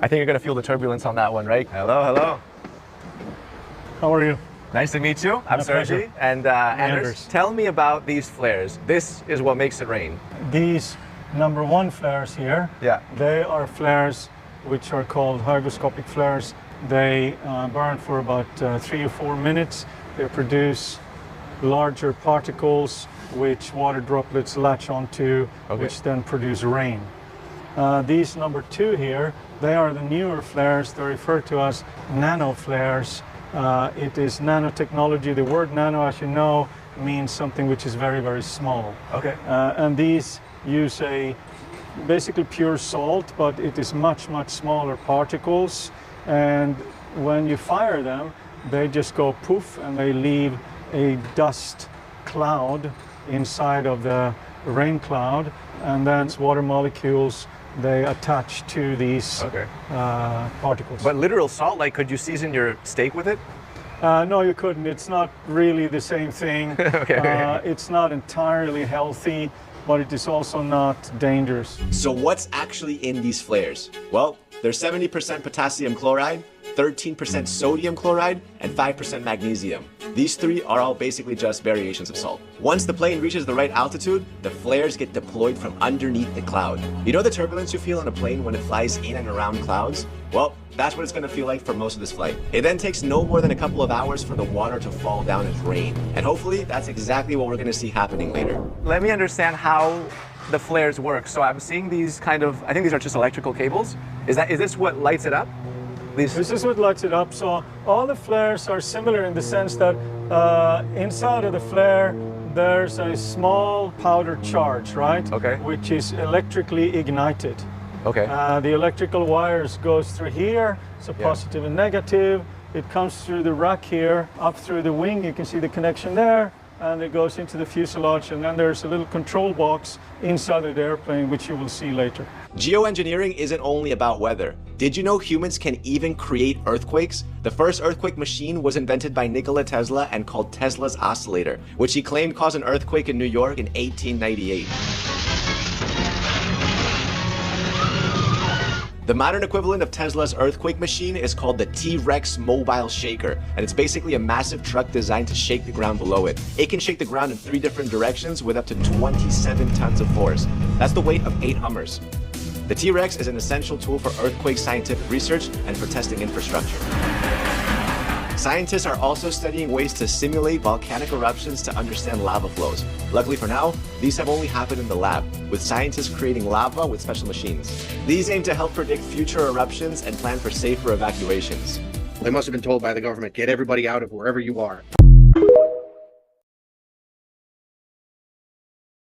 I think you're going to feel the turbulence on that one, right? Hello, hello. How are you? Nice to meet you. I'm Sergi. And Anders, tell me about these flares. This is what makes it rain. These number one flares here, they are flares which are called hygroscopic flares. They burn for about 3 or 4 minutes. They produce larger particles which water droplets latch onto, which then produce rain. These number two here, they are the newer flares. They're referred to as nano flares. It is nanotechnology. The word nano, as you know, means something which is very, very small. And these use basically pure salt, but it is much, much smaller particles. And when you fire them, they just go poof and they leave a dust cloud inside of the rain cloud. And then water molecules, they attach to these particles. But literal salt, like could you season your steak with it? No, you couldn't. It's not really the same thing. It's not entirely healthy, but it is also not dangerous. So what's actually in these flares? Well, there's 70% potassium chloride, 13% sodium chloride, and 5% magnesium. These three are all basically just variations of salt. Once the plane reaches the right altitude, the flares get deployed from underneath the cloud. You know the turbulence you feel on a plane when it flies in and around clouds? Well, that's what it's going to feel like for most of this flight. It then takes no more than a couple of hours for the water to fall down as rain. And hopefully that's exactly what we're going to see happening later. Let me understand how the flares work. So I'm seeing these kind of, I think these are just electrical cables. Is this what lights it up? This is what lights it up. So all the flares are similar in the sense that inside of the flare, there's a small powder charge, right? Which is electrically ignited. The electrical wires goes through here, so positive and negative. It comes through the rack here, up through the wing. You can see the connection there. And it goes into the fuselage, and then there's a little control box inside of the airplane, which you will see later. Geoengineering isn't only about weather. Did you know humans can even create earthquakes? The first earthquake machine was invented by Nikola Tesla and called Tesla's oscillator, which he claimed caused an earthquake in New York in 1898. The modern equivalent of Tesla's earthquake machine is called the T-Rex mobile shaker, and it's basically a massive truck designed to shake the ground below it. It can shake the ground in 3 different directions with up to 27 tons of force. That's the weight of 8 Hummers. The T-Rex is an essential tool for earthquake scientific research and for testing infrastructure. Scientists are also studying ways to simulate volcanic eruptions to understand lava flows. Luckily for now, these have only happened in the lab, with scientists creating lava with special machines. These aim to help predict future eruptions and plan for safer evacuations. They must have been told by the government, get everybody out of wherever you are.